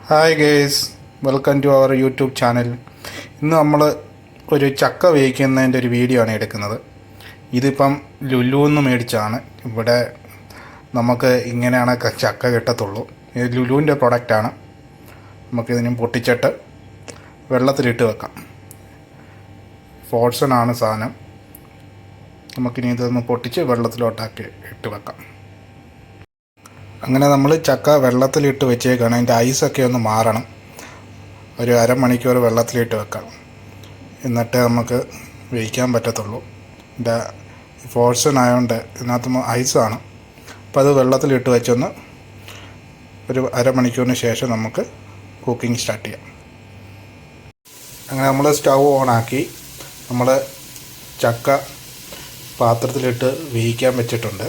Hi guys, welcome to our YouTube channel. ഇന്ന് നമ്മൾ ഒരു ചക്ക വേവിക്കുന്നതിൻ്റെ ഒരു വീഡിയോ ആണ് എടുക്കുന്നത്. ഇതിപ്പം ലുലുന്ന് മേടിച്ചാണ്. ഇവിടെ നമുക്ക് ഇങ്ങനെയാണ് ചക്ക കിട്ടത്തുള്ളൂ. ഇത് ലുലുവിൻ്റെ പ്രൊഡക്റ്റാണ്. നമുക്കിതിനും പൊട്ടിച്ചിട്ട് വെള്ളത്തിലിട്ട് വെക്കാം. ഫോഴ്സണാണ് സാധനം. നമുക്കിനി ഇതൊന്ന് പൊട്ടിച്ച് വെള്ളത്തിലോട്ടാക്കി ഇട്ട് വെക്കാം. അങ്ങനെ നമ്മൾ ചക്ക വെള്ളത്തിലിട്ട് വെച്ചേക്കാണ്. അതിൻ്റെ ഐസൊക്കെ ഒന്ന് മാറണം. ഒരു അരമണിക്കൂർ വെള്ളത്തിലിട്ട് വെക്കാം, എന്നിട്ട് നമുക്ക് വേവിക്കാൻ പറ്റത്തുള്ളൂ. ഇതിൻ്റെ ഫോഴ്സൺ ആയതുകൊണ്ട് ഇതിനകത്ത് ഐസാണ്. അപ്പോൾ അത് വെള്ളത്തിലിട്ട് വെച്ചൊന്ന് ഒരു അരമണിക്കൂറിന് ശേഷം നമുക്ക് കുക്കിംഗ് സ്റ്റാർട്ട് ചെയ്യാം. അങ്ങനെ നമ്മൾ സ്റ്റൗ ഓണാക്കി നമ്മൾ ചക്ക പാത്രത്തിലിട്ട് വേവിക്കാൻ വെച്ചിട്ടുണ്ട്.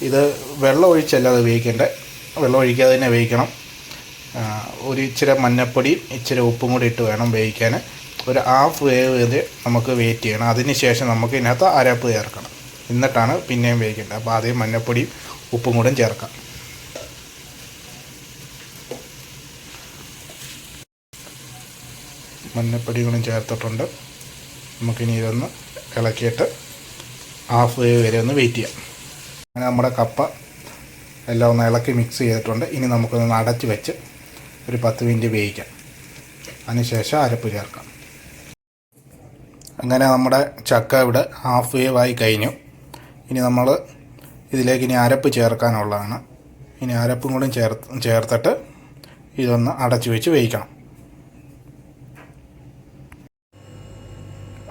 ഇത് വെള്ളം ഒഴിച്ചല്ല അത് വേവിക്കേണ്ടത്, വെള്ളം ഒഴിക്കാതെ തന്നെ വേവിക്കണം. ഒരു ഇച്ചിരി മഞ്ഞപ്പൊടിയും ഇച്ചിരി ഉപ്പും കൂടി ഇട്ട് വേണം വേവിക്കാൻ. ഒരു ഹാഫ് വേവ് ഇത് നമുക്ക് വെയിറ്റ് ചെയ്യണം. അതിന് ശേഷം നമുക്ക് ഇതിനകത്ത് അരപ്പ് ചേർക്കണം, എന്നിട്ടാണ് പിന്നെയും വേവിക്കേണ്ടത്. അപ്പോൾ ആദ്യം മഞ്ഞപ്പൊടിയും ഉപ്പും കൂടെ ചേർക്കാം. മഞ്ഞപ്പൊടി കൂടി ചേർത്തിട്ടുണ്ട്. നമുക്കിനി ഇതൊന്ന് ഇളക്കിയിട്ട് ഹാഫ് വേവ് വരെ ഒന്ന് വെയിറ്റ് ചെയ്യാം. അങ്ങനെ നമ്മുടെ കപ്പ എല്ലാം ഒന്ന് ഇളക്കി മിക്സ് ചെയ്തിട്ടുണ്ട്. ഇനി നമുക്കൊന്ന് അടച്ച് വെച്ച് ഒരു 10 മിനിറ്റ് വേവിക്കാം. അതിനുശേഷം അരപ്പ് ചേർക്കാം. അങ്ങനെ നമ്മുടെ ചക്ക ഇവിടെ ഹാഫ് വേവായി കഴിഞ്ഞു. ഇനി നമ്മൾ ഇതിലേക്ക് ഇനി അരപ്പ് ചേർക്കാനുള്ളതാണ്. ഇനി അരപ്പും കൂടി ചേർത്തിട്ട് ഇതൊന്ന് അടച്ച് വെച്ച് വേവിക്കണം.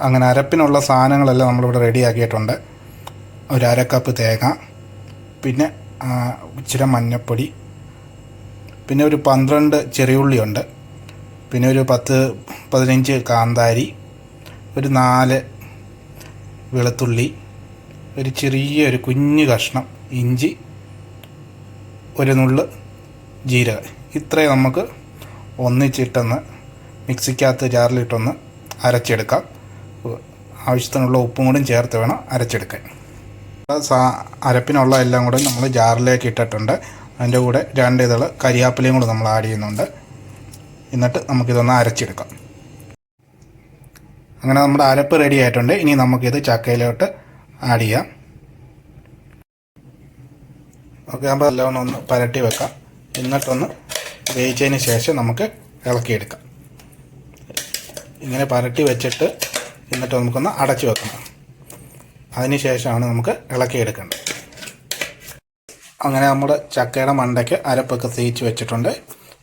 അങ്ങനെ അരപ്പിനുള്ള സാധനങ്ങളെല്ലാം നമ്മളിവിടെ റെഡിയാക്കിയിട്ടുണ്ട്. ഒരു അര കപ്പ് തേങ്ങ, പിന്നെ ഇച്ചിരി മഞ്ഞൾപ്പൊടി, പിന്നെ ഒരു 12 ചെറിയുള്ളിയുണ്ട്, പിന്നെ ഒരു 10-15 കാന്താരി, ഒരു 4 വെളുത്തുള്ളി, ഒരു ചെറിയൊരു കുഞ്ഞ് കഷ്ണം ഇഞ്ചി, ഒരു നുള്ള് ജീരകം. ഇത്രയും നമുക്ക് ഒന്നിച്ചിട്ടൊന്ന് മിക്സിക്കകത്ത് ജാറിലിട്ടൊന്ന് അരച്ചെടുക്കാം. ആവശ്യത്തിനുള്ള ഉപ്പും കൂടി ചേർത്ത് വേണം അരച്ചെടുക്കാൻ. അരപ്പിനുള്ള എല്ലാം കൂടെ നമ്മൾ ജാറിലേക്ക് ഇട്ടിട്ടുണ്ട്. അതിൻ്റെ കൂടെ 2 ഇതൾ കരിയാപ്പിലയും കൂടെ നമ്മൾ ആഡ് ചെയ്യുന്നുണ്ട്. എന്നിട്ട് നമുക്കിതൊന്ന് അരച്ചെടുക്കാം. അങ്ങനെ നമ്മുടെ അരപ്പ് റെഡി ആയിട്ടുണ്ട്. ഇനി നമുക്കിത് ചക്കയിലോട്ട് ആഡ് ചെയ്യാം. ഓക്കെ, അപ്പോൾ എല്ലാം ഒന്ന് പരട്ടി വെക്കാം. എന്നിട്ടൊന്ന് വേവിച്ചതിന് ശേഷം നമുക്ക് ഇളക്കിയെടുക്കാം. ഇങ്ങനെ പരട്ടി വെച്ചിട്ട് എന്നിട്ട് നമുക്കൊന്ന് അടച്ചു വെക്കണം. അതിന് ശേഷമാണ് നമുക്ക് ഇളക്കിയെടുക്കേണ്ടത്. അങ്ങനെ നമ്മുടെ ചക്കയുടെ മണ്ടയ്ക്ക് അരപ്പൊക്കെ തേച്ച് വെച്ചിട്ടുണ്ട്.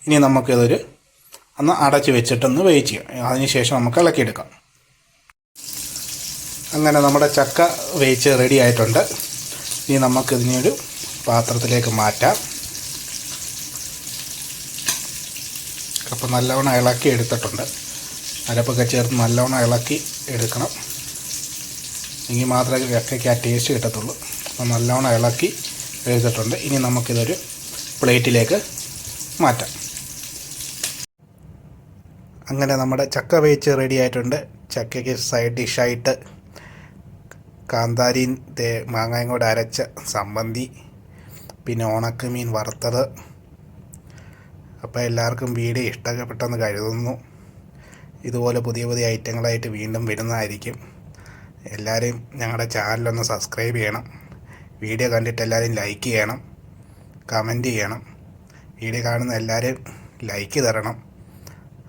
ഇനി നമുക്കിതൊരു ഒന്ന് അടച്ച് വെച്ചിട്ടൊന്ന് വേവിച്ച് ചെയ്യാം. അതിന് ശേഷം നമുക്ക് ഇളക്കിയെടുക്കാം. അങ്ങനെ നമ്മുടെ ചക്ക വേവിച്ച് റെഡി ആയിട്ടുണ്ട്. ഇനി നമുക്കിതിനൊരു പാത്രത്തിലേക്ക് മാറ്റാം. അപ്പോൾ നല്ലവണ്ണം ഇളക്കി എടുത്തിട്ടുണ്ട്. അരപ്പൊക്കെ ചേർത്ത് നല്ലവണ്ണം ഇളക്കി എടുക്കണം. എങ്കിൽ മാത്രമേ ചക്കയ്ക്ക് ആ ടേസ്റ്റ് കിട്ടത്തുള്ളൂ. അപ്പോൾ നല്ലവണ്ണം ഇളക്കി എടുത്തിട്ടുണ്ട്. ഇനി നമുക്കിതൊരു പ്ലേറ്റിലേക്ക് മാറ്റാം. അങ്ങനെ നമ്മുടെ ചക്ക വേവിച്ച് റെഡി ആയിട്ടുണ്ട്. ചക്കയ്ക്ക് സൈഡ് ഡിഷായിട്ട് കാന്താരിയും മാങ്ങയും കൂടെ അരച്ച ചമ്മന്തി, പിന്നെ ഉണക്കമീൻ വറുത്തത്. അപ്പോൾ എല്ലാവർക്കും വീഡിയോ ഇഷ്ടപ്പെട്ടെന്ന് കരുതുന്നു. ഇതുപോലെ പുതിയ പുതിയ ഐറ്റങ്ങളായിട്ട് വീണ്ടും വരുന്നതായിരിക്കും. എല്ലാവരും ഞങ്ങളുടെ ചാനലൊന്ന് സബ്സ്ക്രൈബ് ചെയ്യണം. വീഡിയോ കണ്ടിട്ട് എല്ലാവരും ലൈക്ക് ചെയ്യണം, കമൻറ്റ് ചെയ്യണം. വീഡിയോ കാണുന്ന എല്ലാവരും ലൈക്ക് തരണം.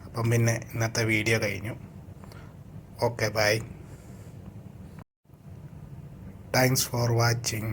അപ്പം പിന്നെ ഇന്നത്തെ വീഡിയോ കഴിഞ്ഞു. Okay, bye. Thanks for watching.